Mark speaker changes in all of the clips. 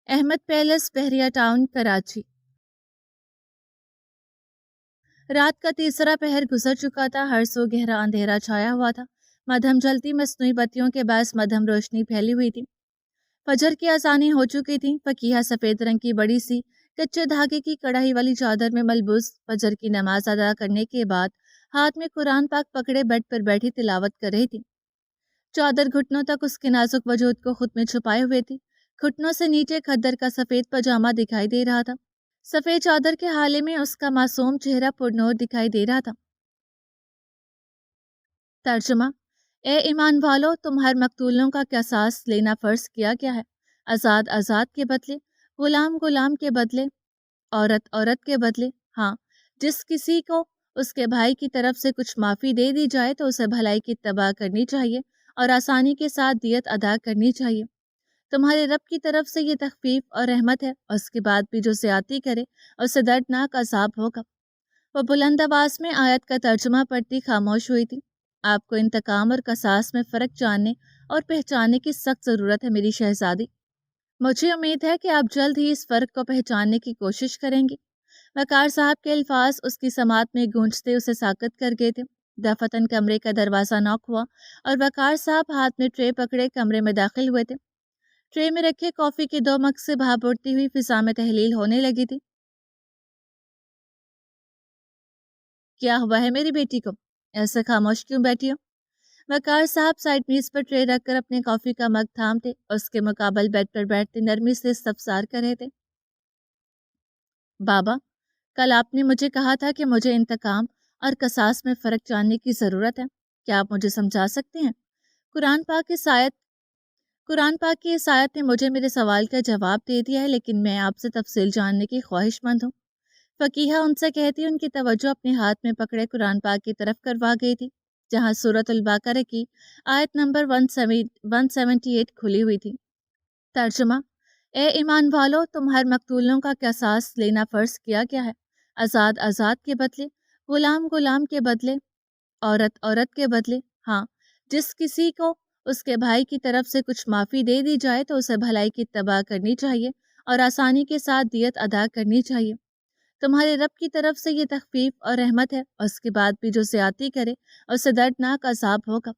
Speaker 1: Ahmad palace, بحریہ town, Karachi. رات کا تیسرا پہر گزر چکا تھا، ہر سو گہرا اندھیرا چھایا ہوا تھا، مدھم جلتی مصنوعی بتیوں کے باعث مدھم روشنی پھیلی ہوئی تھی۔ فجر کی اذانیں ہو چکی تھیں۔ فقیہہ سفید رنگ کی بڑی سی کچے دھاگے کی کڑھائی والی چادر میں ملبوس فجر کی نماز ادا کرنے کے بعد ہاتھ میں قرآن پاک پکڑے بیڈ پر بیٹھی تلاوت کر رہی تھی۔ چادر گھٹنوں تک اس کے نازک وجود کو خود میں چھپائے ہوئے تھی۔ گھٹنوں سے نیچے کھدر کا سفید پاجامہ دکھائی دے رہا تھا۔ سفید چادر کے حالے میں اس کا معصوم چہرہ پرنور دکھائی دے رہا تھا۔ ترجمہ: اے ایمان والو، تم ہر مقتولوں کا قصاص لینا فرض کیا گیا ہے، آزاد آزاد کے بدلے، غلام غلام کے بدلے، عورت عورت کے بدلے۔ ہاں، جس کسی کو اس کے بھائی کی طرف سے کچھ معافی دے دی جائے تو اسے بھلائی کی اتباع کرنی چاہیے اور آسانی کے ساتھ دیت ادا کرنی چاہیے۔ تمہارے رب کی طرف سے یہ تخفیف اور رحمت ہے، اور اس کے بعد بھی جو زیادتی کرے اسے دردناک عذاب ہوگا۔ وہ بلند آواز میں آیت کا ترجمہ پڑھتی خاموش ہوئی تھی۔ آپ کو انتقام اور قصاص میں فرق جاننے اور پہچاننے کی سخت ضرورت ہے میری شہزادی۔ مجھے امید ہے کہ آپ جلد ہی اس فرق کو پہچاننے کی کوشش کریں گے۔ وقار صاحب کے الفاظ اس کی سماعت میں گونجتے اسے ساکت کر گئے تھے۔ دفتن کمرے کا دروازہ نوک ہوا اور وقار صاحب ہاتھ میں ٹرے پکڑے کمرے میں داخل ہوئے تھے۔ ٹرے میں رکھے کافی کے 2 مگ سے بھاپ اڑتی ہوئی فضا میں تحلیل ہونے لگی تھی۔ کیا ہوا ہے میری بیٹی کو؟ ایسے خاموش کیوں بیٹھی ہو؟ وقار صاحب سائڈ میز پر ٹرے رکھ کر اپنے کافی کا مگ تھامتے اس کے مقابل بیڈ پر بیٹھتے نرمی سے استفسار کر رہے تھے۔ بابا، کل آپ نے مجھے کہا تھا کہ مجھے انتقام اور قصاص میں فرق جاننے کی ضرورت ہے۔ کیا آپ مجھے سمجھا سکتے ہیں؟ قرآن پاک کی اس آیت نے مجھے میرے سوال کا جواب دے دیا ہے، لیکن میں آپ سے تفصیل جاننے کی خواہش مند ہوں۔ فقیہہ ان سے کہتی ان کی توجہ اپنے ہاتھ میں پکڑے قرآن پاک کی طرف کروا گئی تھی، جہاں سورۃ البقرہ کی آیت نمبر 178 کھلی ہوئی تھی۔ ترجمہ: اے ایمان والو، تم ہر مقتولوں کا قصاص لینا فرض کیا گیا ہے، آزاد آزاد کے بدلے، غلام غلام کے بدلے، عورت عورت کے بدلے۔ ہاں، جس کسی کو اس کے بھائی کی طرف سے کچھ معافی دے دی جائے تو اسے بھلائی کی اتباع کرنی چاہیے اور آسانی کے ساتھ دیت ادا کرنی چاہیے۔ تمہارے رب کی طرف سے یہ تخفیف اور رحمت ہے، اور اس کے بعد بھی جو زیادتی کرے اسے دردناک عذاب ہوگا۔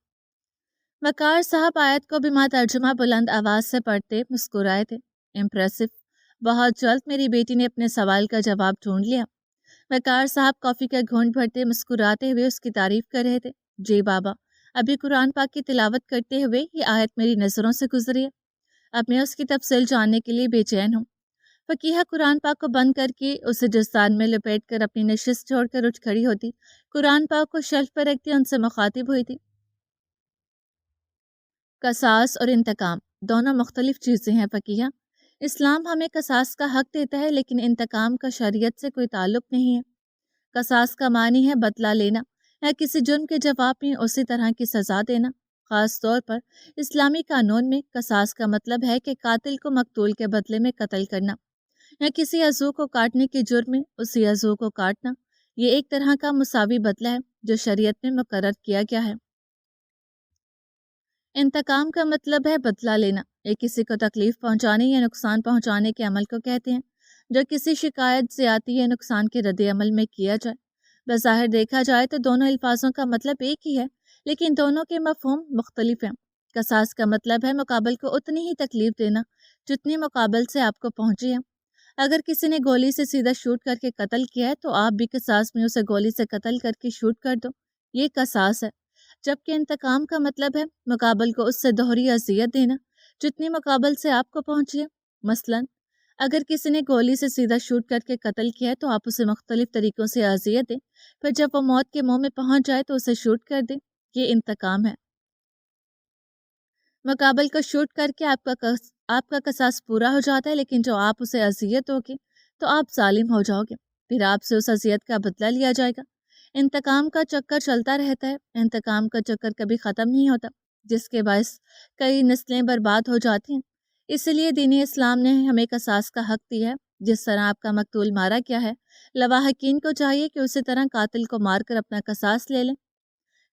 Speaker 1: وقار صاحب آیت کو بما ترجمہ بلند آواز سے پڑھتے مسکرائے تھے۔ امپریسو، بہت جلد میری بیٹی نے اپنے سوال کا جواب ڈھونڈ لیا۔ وقار صاحب کافی کا گھونٹ بھرتے مسکراتے ہوئے اس کی تعریف کر رہے تھے۔ جی بابا، ابھی قرآن پاک کی تلاوت کرتے ہوئے یہ آیت میری نظروں سے گزری ہے۔ اب میں اس کی تفصیل جاننے کے لیے بے چین ہوں۔ فقیہہ قرآن پاک کو بند کر کے اسے جسدان میں لپیٹ کر اپنی نشست چھوڑ کر اٹھ کھڑی ہوتی، قرآن پاک کو شیلف پر رکھتی ان سے مخاطب ہوئی تھی۔ قصاص اور انتقام دونوں مختلف چیزیں ہیں فقیہہ۔ اسلام ہمیں قصاص کا حق دیتا ہے، لیکن انتقام کا شریعت سے کوئی تعلق نہیں ہے۔ قصاص کا معنی ہے بدلہ لینا یا کسی جرم کے جواب میں اسی طرح کی سزا دینا۔ خاص طور پر اسلامی قانون میں قصاص کا مطلب ہے کہ قاتل کو مقتول کے بدلے میں قتل کرنا، یا کسی عضو کو کاٹنے کے جرم میں اسی عضو کو کاٹنا۔ یہ ایک طرح کا مساوی بدلہ ہے جو شریعت میں مقرر کیا گیا ہے۔ انتقام کا مطلب ہے بدلہ لینا۔ یہ کسی کو تکلیف پہنچانے یا نقصان پہنچانے کے عمل کو کہتے ہیں جو کسی شکایت، زیادتی یا نقصان کے رد عمل میں کیا جائے۔ بظاہر دیکھا جائے تو دونوں الفاظوں کا مطلب ایک ہی ہے، لیکن دونوں کے مفہوم مختلف ہیں۔ قصاص کا مطلب ہے مقابل کو اتنی ہی تکلیف دینا جتنی مقابل سے آپ کو پہنچی ہے۔ اگر کسی نے گولی سے سیدھا شوٹ کر کے قتل کیا ہے تو آپ بھی قصاص میں اسے گولی سے قتل کر کے شوٹ کر دو، یہ قصاص ہے۔ جبکہ انتقام کا مطلب ہے مقابل کو اس سے دوہری اذیت دینا جتنی مقابل سے آپ کو پہنچی ہے۔ مثلاً اگر کسی نے گولی سے سیدھا شوٹ کر کے قتل کیا ہے تو آپ اسے مختلف طریقوں سے اذیت دیں، پھر جب وہ موت کے منہ میں پہنچ جائے تو اسے شوٹ کر دیں، یہ انتقام ہے۔ مقابل کو شوٹ کر کے آپ کا قصاص پورا ہو جاتا ہے، لیکن جو آپ اسے اذیت دو گے تو آپ ظالم ہو جاؤ گے، پھر آپ سے اس اذیت کا بدلہ لیا جائے گا۔ انتقام کا چکر چلتا رہتا ہے، انتقام کا چکر کبھی ختم نہیں ہوتا، جس کے باعث کئی نسلیں برباد ہو جاتی ہیں۔ اسی لیے دین اسلام نے ہمیں قصاص کا حق دیا ہے۔ جس طرح آپ کا مقتول مارا گیا ہے، لواحقین کو چاہیے کہ اسی طرح قاتل کو مار کر اپنا قصاص لے لیں۔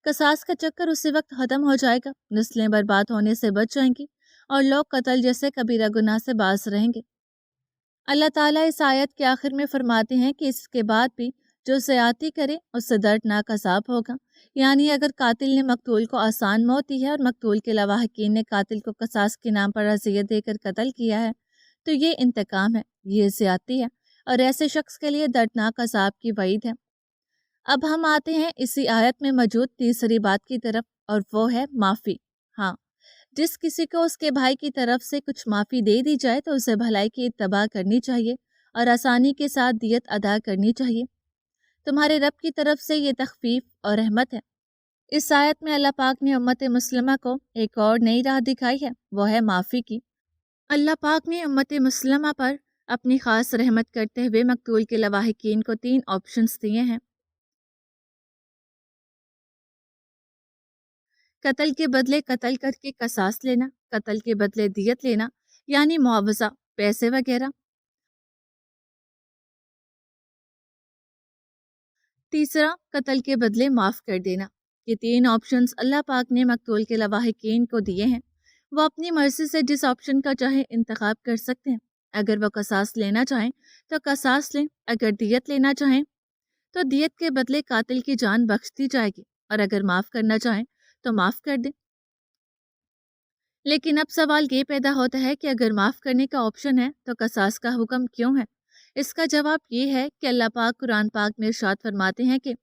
Speaker 1: قصاص کا چکر اسی وقت ختم ہو جائے گا، نسلیں برباد ہونے سے بچ جائیں گی اور لوگ قتل جیسے کبیرہ گناہ سے باز رہیں گے۔ اللہ تعالیٰ اس آیت کے آخر میں فرماتے ہیں کہ اس کے بعد بھی جو زیادتی کرے اس سے دردناک عذاب ہوگا، یعنی اگر قاتل نے مقتول کو آسان موت دی ہے اور مقتول کے لواحقین نے قاتل کو قصاص کے نام پر اذیت دے کر قتل کیا ہے تو یہ انتقام ہے، یہ زیادتی ہے اور ایسے شخص کے لیے دردناک عذاب کی وعید ہے۔ اب ہم آتے ہیں اسی آیت میں موجود تیسری بات کی طرف، اور وہ ہے معافی۔ ہاں، جس کسی کو اس کے بھائی کی طرف سے کچھ معافی دے دی جائے تو اسے بھلائی کی اتباع کرنی چاہیے اور آسانی کے ساتھ دیت ادا کرنی چاہیے۔ تمہارے رب کی طرف سے یہ تخفیف اور رحمت ہے۔ اس آیت میں اللہ پاک نے امت مسلمہ کو ایک اور نئی راہ دکھائی ہے، وہ ہے معافی کی۔ اللہ پاک نے امت مسلمہ پر اپنی خاص رحمت کرتے ہوئے مقتول کے لواحقین کو 3 آپشنز دیے ہیں۔ قتل کے بدلے قتل کر کے قصاص لینا، قتل کے بدلے دیت لینا یعنی معاوضہ، پیسے وغیرہ۔ تیسرا، قتل کے بدلے معاف کر دینا۔ یہ 3 آپشنز اللہ پاک نے مقتول کے لواحقین کو دیے ہیں۔ وہ اپنی مرضی سے جس آپشن کا چاہے انتخاب کر سکتے ہیں۔ اگر وہ قصاص لینا چاہیں تو قصاص لیں، اگر دیت لینا چاہیں تو دیت کے بدلے قاتل کی جان بخش دی جائے گی، اور اگر معاف کرنا چاہیں تو معاف کر دیں۔ لیکن اب سوال یہ پیدا ہوتا ہے کہ اگر معاف کرنے کا آپشن ہے تو قصاص کا حکم کیوں ہے؟ اس کا جواب یہ ہے کہ اللہ پاک قرآن پاک میں ارشاد فرماتے ہیں کہ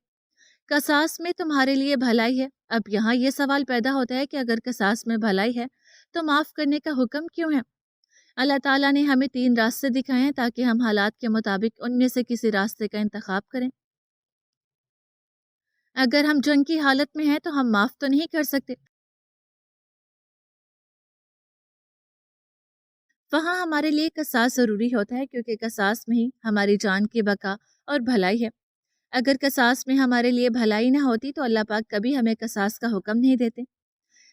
Speaker 1: قصاص میں تمہارے لیے بھلائی ہے۔ اب یہاں یہ سوال پیدا ہوتا ہے کہ اگر قصاص میں بھلائی ہے تو معاف کرنے کا حکم کیوں ہے؟ اللہ تعالیٰ نے ہمیں 3 راستے دکھائے ہیں تاکہ ہم حالات کے مطابق ان میں سے کسی راستے کا انتخاب کریں۔ اگر ہم جنگ کی حالت میں ہیں تو ہم معاف تو نہیں کر سکتے، وہاں ہمارے لیے قصاص ضروری ہوتا ہے کیونکہ قصاص میں ہی ہماری جان کی بقا اور بھلائی ہے۔ اگر قصاص میں ہمارے لیے بھلائی نہ ہوتی تو اللہ پاک کبھی ہمیں قصاص کا حکم نہیں دیتے۔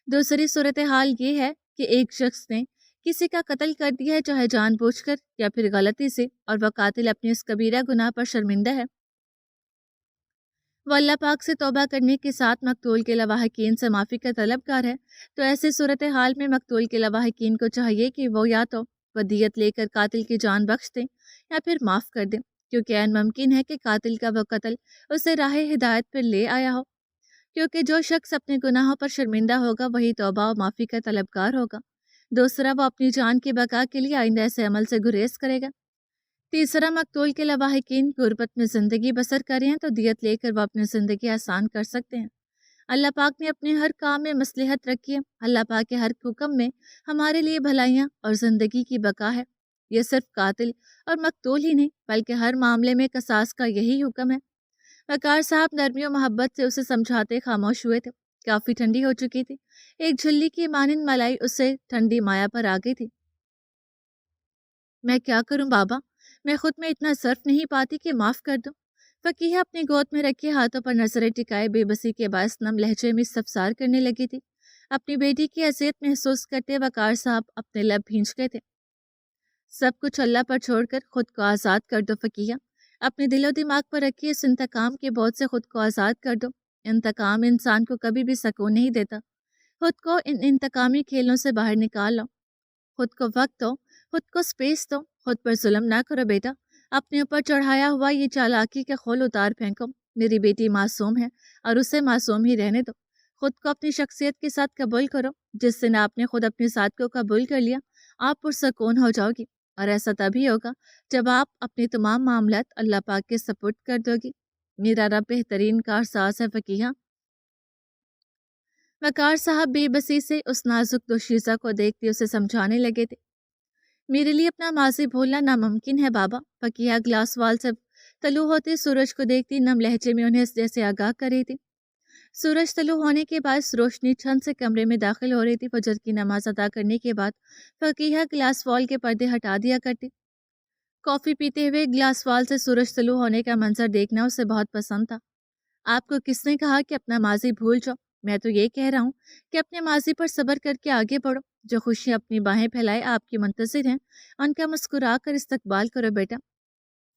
Speaker 1: دوسری صورتحال یہ ہے کہ ایک شخص نے کسی کا قتل کر دیا ہے، چاہے جان بوجھ کر یا پھر غلطی سے، اور وہ قاتل اپنے اس کبیرہ گناہ پر شرمندہ ہے۔ وہ اللہ پاک سے توبہ کرنے کے ساتھ مقتول کے لواحقین سے معافی کا طلبگار ہے، تو ایسی صورتحال میں مقتول کے لواحقین کو چاہیے کہ وہ یا تو دیت لے کر قاتل کی جان بخش دیں یا پھر معاف کر دیں، کیونکہ عین ممکن ہے کہ قاتل کا وہ قتل اسے راہ ہدایت پر لے آیا ہو، کیونکہ جو شخص اپنے گناہوں پر شرمندہ ہوگا وہی توبہ و معافی کا طلبگار ہوگا۔ دوسرا، وہ اپنی جان کی بقا کے لیے آئندہ ایسے عمل سے گریز کرے گا۔ تیسرا، مقتول کے لواحقین غربت میں زندگی بسر کریں ہیں تو دیت لے کر وہ اپنی زندگی آسان کر سکتے ہیں۔ اللہ پاک نے اپنے ہر کام میں مصلحت رکھی ہے۔ اللہ پاک کے ہر حکم میں ہمارے لیے بھلائیاں اور زندگی کی بقا ہے۔ یہ صرف قاتل اور مقتول ہی نہیں بلکہ ہر معاملے میں قصاص کا یہی حکم ہے۔ وقار صاحب نرمی و محبت سے اسے سمجھاتے خاموش ہوئے تھے۔ کافی ٹھنڈی ہو چکی تھی، ایک جھلی کی مانند ملائی اسے ٹھنڈی مایا پر آ گئی تھی۔ میں کیا کروں بابا، میں خود میں اتنا صرف نہیں پاتی کہ معاف کر دوں۔ فقیہ اپنی گود میں رکھے ہاتھوں پر نظریں ٹکائے بے بسی کے باعث نم لہجے میں استفسار کرنے لگی تھی۔ اپنی بیٹی کی اذیت محسوس کرتے وقار صاحب اپنے لب بھینچ گئے تھے۔ سب کچھ اللہ پر چھوڑ کر خود کو آزاد کر دو فقیہ، اپنے دل و دماغ پر رکھی اس انتقام کے بوجھ سے خود کو آزاد کر دو۔ انتقام انسان کو کبھی بھی سکون نہیں دیتا۔ خود کو ان انتقامی کھیلوں سے باہر نکال لو، خود کو وقت دو، خود کو سپیس دو، خود پر ظلم نہ کرو بیٹا۔ اپنے اوپر چڑھایا ہوا یہ چالاکی کے خول اتار پھینکو۔ میری بیٹی معصوم ہے اور اسے معصوم ہی رہنے دو۔ خود کو اپنی شخصیت کے ساتھ قبول کرو۔ جس دن آپ نے خود اپنی ذات کو قبول کر لیا آپ پرسکون ہو جاؤ گی، اور ایسا تبھی ہوگا جب آپ اپنے تمام معاملات اللہ پاک کے سپرد کر دو گی۔ میرا رب بہترین کارساز ہے فقیہ۔ وقار صاحب بے بسی سے اس نازک دوشیزہ کو دیکھتے اسے سمجھانے لگے تھے۔ میرے لیے اپنا ماضی بھولنا ناممکن ہے بابا۔ فقیہ گلاس وال سے طلوع ہوتے سورج کو دیکھتی نم لہجے میں انہیں جیسے آگاہ کر رہی تھی۔ سورج طلوع ہونے کے بعد روشنی چھن سے کمرے میں داخل ہو رہی تھی۔ فجر کی نماز ادا کرنے کے بعد فقیہ گلاس وال کے پردے ہٹا دیا کرتی۔ کافی پیتے ہوئے گلاس وال سے سورج طلوع ہونے کا منظر دیکھنا اسے بہت پسند تھا۔ آپ کو کس نے کہا کہ اپنا ماضی بھول جاؤ؟ میں تو یہ کہہ رہا ہوں کہ اپنے ماضی پر صبر کر کے آگے بڑھو۔ جو خوشیاں اپنی باہیں پھیلائے آپ کی منتظر ہیں ان کا مسکرا کر استقبال کرو بیٹا۔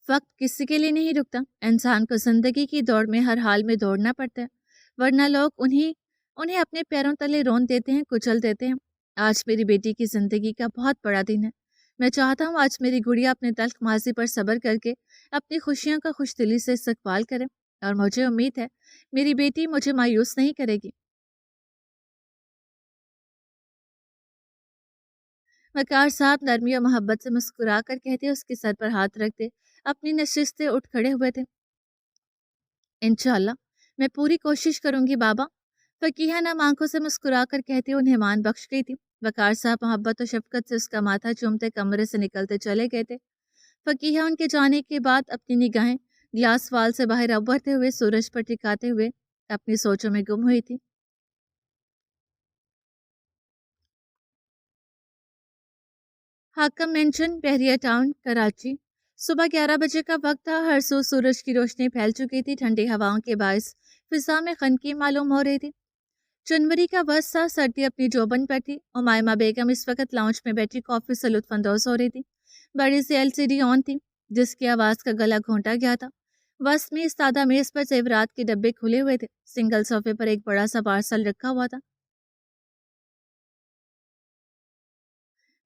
Speaker 1: وقت کسی کے لیے نہیں رکتا، انسان کو زندگی کی دوڑ میں ہر حال میں دوڑنا پڑتا ہے، ورنہ لوگ انہیں اپنے پیروں تلے رون دیتے ہیں، کچل دیتے ہیں۔ آج میری بیٹی کی زندگی کا بہت بڑا دن ہے۔ میں چاہتا ہوں آج میری گڑیا اپنے تلخ ماضی پر صبر کر کے اپنی خوشیوں کا خوش دلی سے استقبال کرے، اور مجھے امید ہے میری بیٹی مجھے مایوس نہیں کرے گی۔ وقار صاحب نرمی اور محبت سے مسکرا کر کہتے اس کے سر پر ہاتھ رکھتے اپنی نشست سے اٹھ کھڑے ہوئے تھے۔ انشاءاللہ میں پوری کوشش کروں گی بابا۔ فقیہہ نم آنکھوں سے مسکرا کر کہتے انہیں مان بخش گئی تھی۔ وقار صاحب محبت و شفقت سے اس کا ماتھا چومتے کمرے سے نکلتے چلے گئے تھے۔ فقیہہ ان کے جانے کے بعد اپنی نگاہیں گلاس وال سے باہر ابھرتے ہوئے سورج پر ٹکاتے ہوئے اپنی سوچوں میں گم ہوئی تھی۔ حاکم مینشن، بحریہ ٹاؤن، کراچی۔ صبح 11 بجے کا وقت تھا۔ ہر سو سورج کی روشنی پھیل چکی تھی۔ ٹھنڈی ہواؤں کے باعث فضا میں خنکی معلوم ہو رہی تھی۔ جنوری کا وقت تھا، سردی اپنی جوبن پر تھی۔ امائمہ بیگم اس وقت لاؤنج میں بیٹھی کافی سے لطف اندوز ہو رہی تھی۔ بڑی سی LCD آن تھی جس کی آواز کا گلا گھونٹا گیا تھا۔ وسط میں استادہ میز پر زیورات کے ڈبے کھلے ہوئے تھے۔ سنگل صوفے پر ایک بڑا سا پارسل رکھا ہوا تھا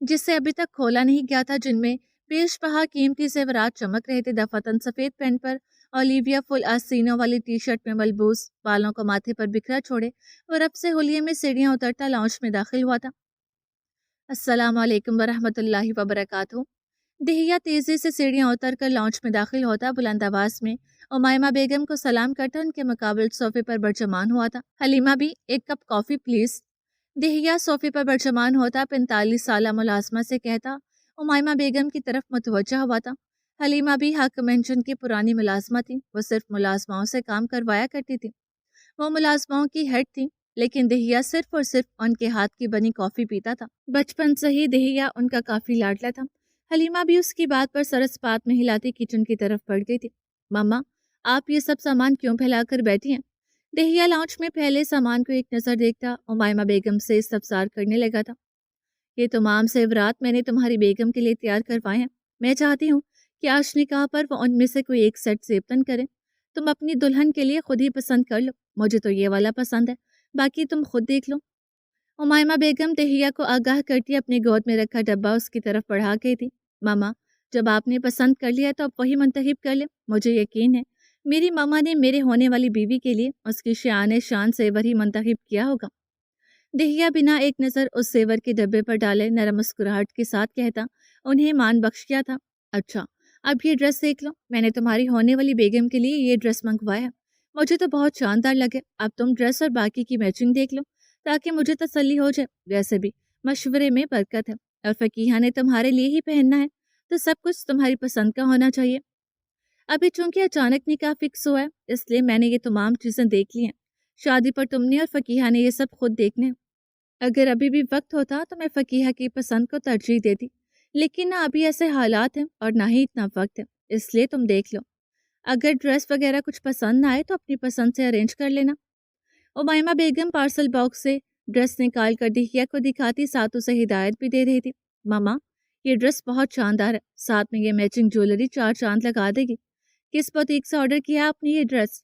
Speaker 1: جسے ابھی تک کھولا نہیں گیا تھا، جن میں پیش بہا قیمتی زیورات چمک رہے تھے۔ دفعتاً سفید پینٹ پر اولیویا فل آستینوں والی ٹی شرٹ میں ملبوس، بالوں کو ماتھے پر بکھرا چھوڑے وہ رب سے حلیے میں سیڑھیاں اترتا لاؤنج میں داخل ہوا تھا۔ السلام علیکم ورحمۃ اللہ وبرکاتہ۔ دہیہ تیزی سے سیڑھیاں اتر کر لاؤنج میں داخل ہوتا بلند آواز میں امائمہ بیگم کو سلام کرتا ان کے مقابل صوفے پر برجمان ہوا تھا۔ حلیمہ بھی، ایک کپ کافی پلیز۔ دہیہ صوفے پر برجمان ہوتا 45 سالہ ملازمہ سے کہتا امائمہ بیگم کی طرف متوجہ ہوا تھا۔ حلیمہ بھی حاکم مینشن کی پرانی ملازمہ تھی۔ وہ صرف ملازماؤں سے کام کروایا کرتی تھی۔ وہ ملازماؤں کی ہیڈ تھی، لیکن دہیہ صرف اور صرف ان کے ہاتھ کی بنی کافی پیتا تھا۔ بچپن سے ہی دہیہ ان کا کافی لاڈلا تھا۔ حلیمہ بھی اس کی بات پر سرس پات میں ہلاتی کچن کی طرف بڑھ گئی تھی۔ ماما، آپ یہ سب سامان کیوں پھیلا کر بیٹھی ہیں؟ دہیہ لاؤنج میں پھیلے سامان کو ایک نظر دیکھتا امائمہ بیگم سے استفسار کرنے لگا تھا۔ یہ تمام زیورات میں نے تمہاری بیگم کے لیے تیار کروائے ہیں۔ میں چاہتی ہوں کہ آج نکاح پر وہ ان میں سے کوئی ایک سیٹ زیبتن کریں۔ تم اپنی دلہن کے لیے خود ہی پسند کر لو۔ مجھے تو یہ والا پسند ہے، باقی تم خود دیکھ لو۔ امائمہ بیگم دہیہ کو آگاہ کرتی اپنے گود میں رکھا ڈبہ اس کی طرف بڑھا گئی تھی۔ ماما، جب آپ نے پسند کر لیا تو اب وہی منتخب کر لیں۔ مجھے یقین ہے میری ماما نے میرے ہونے والی بیوی کے لیے اس کی شان شان زیور ہی منتخب کیا ہوگا۔ دہیہ بنا ایک نظر اس زیور کے ڈبے پر ڈالے نرم مسکراہٹ کے ساتھ کہتا انہیں مان بخش کیا تھا۔ اچھا، اب یہ ڈریس دیکھ لو، میں نے تمہاری ہونے والی بیگم کے لیے یہ ڈریس منگوایا ہے۔ مجھے تو بہت شاندار لگے۔ اب تم ڈریس اور باقی کی میچنگ دیکھ لو تاکہ مجھے تسلی ہو جائے۔ ویسے بھی مشورے میں برکت ہے، اور فقیہہ نے تمہارے لیے ہی پہننا ہے تو سب کچھ تمہاری پسند کا ہونا چاہیے۔ ابھی چونکہ اچانک نکاح فکس ہوا ہے، اس لیے میں نے یہ تمام چیزیں دیکھ لی ہیں۔ شادی پر تم نے اور فقیہہ نے یہ سب خود دیکھنے۔ اگر ابھی بھی وقت ہوتا تو میں فقیہہ کی پسند کو ترجیح دیتی، لیکن نہ ابھی ایسے حالات ہیں اور نہ ہی اتنا وقت ہے، اس لیے تم دیکھ لو۔ اگر ڈریس وغیرہ کچھ پسند نہ آئے تو اپنی پسند سے ارینج کر لینا۔ امائمہ بیگم پارسل باکس سے ڈریس نکال کر دہیہ کو دکھاتی ساتھ اسے ہدایت بھی دے رہی تھی۔ ماما، یہ ڈریس بہت شاندار ہے، ساتھ میں یہ میچنگ جویلری 4 چاند لگا دے گی۔ کس بوتیک سے آرڈر کیا آپ نے یہ ڈریس؟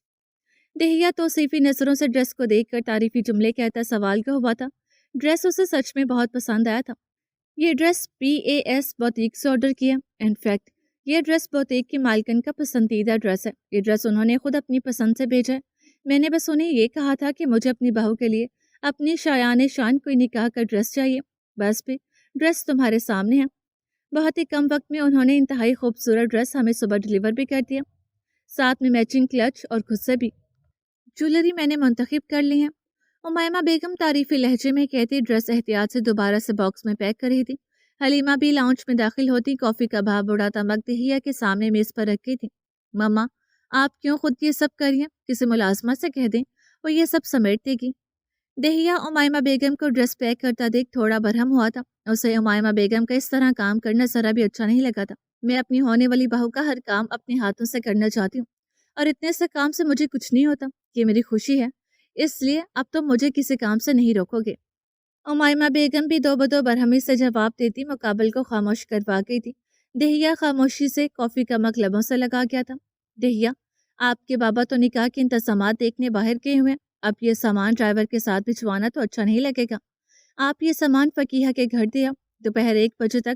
Speaker 1: دہیہ توصیفی نظروں سے ڈریس کو دیکھ کر تعریفی جملے کہتا سوال کا ہوا تھا۔ ڈریس اسے سچ میں بہت پسند آیا تھا۔ یہ ڈریس PAS بوتیک سے آرڈر کیا۔ انفیکٹ یہ ڈریس بوتیک کی مالکن کا پسندیدہ ڈریس ہے۔ یہ ڈریس انہوں نے خود اپنی پسند سے بھیجا ہے۔ میں نے بس انہیں یہ کہا تھا کہ مجھے اپنی بہو کے لیے اپنی شایان شان کوئی نکاح کا ڈریس چاہیے، بس بھی ڈریس تمہارے سامنے ہے۔ بہت ہی کم وقت میں انہوں نے انتہائی خوبصورت ڈریس ہمیں صبح ڈیلیور بھی کر دیا، ساتھ میں میچنگ کلچ اور خود سے بھی جویلری میں نے منتخب کر لی ہے۔ امائمہ بیگم تعریفی لہجے میں کہتی ڈریس احتیاط سے دوبارہ سے باکس میں پیک کر رہی تھی۔ حلیمہ بھی لاؤنج میں داخل ہوتی کافی کا بھاپ اڑاتا مگ دہیہ کے سامنے میز پر رکھی تھی۔ ماما، آپ کیوں خود یہ سب کر رہی ہیں؟ کسی ملازمہ سے کہہ دیں، وہ یہ سب سمیٹ دے گی۔ دہیہ امائمہ بیگم کو ڈریس پیک کرتا دیکھ تھوڑا برہم ہوا تھا۔ اسے امائمہ بیگم کا اس طرح کام کرنا ذرا بھی اچھا نہیں لگا تھا۔ میں اپنی ہونے والی بہو کا ہر کام اپنے ہاتھوں سے کرنا چاہتی ہوں، اور اتنے سے کام سے مجھے کچھ نہیں ہوتا۔ یہ میری خوشی ہے، اس لیے اب تم مجھے کسی کام سے نہیں روکو گے۔ امائمہ بیگم بھی دو بدو برہمی سے جواب دیتی مقابل کو خاموش کروا گئی تھی۔ دہیہ خاموشی سے کافی کا مگ لبوں سے لگا گیا تھا۔ دہیہ، آپ کے بابا تو نکاح کے انتظامات دیکھنے باہر گئے ہوئے، اب یہ سامان ڈرائیور کے ساتھ بھجوانا تو اچھا نہیں لگے گا۔ آپ یہ سامان فقیہہ کے گھر دیا، دوپہر 1 بجے تک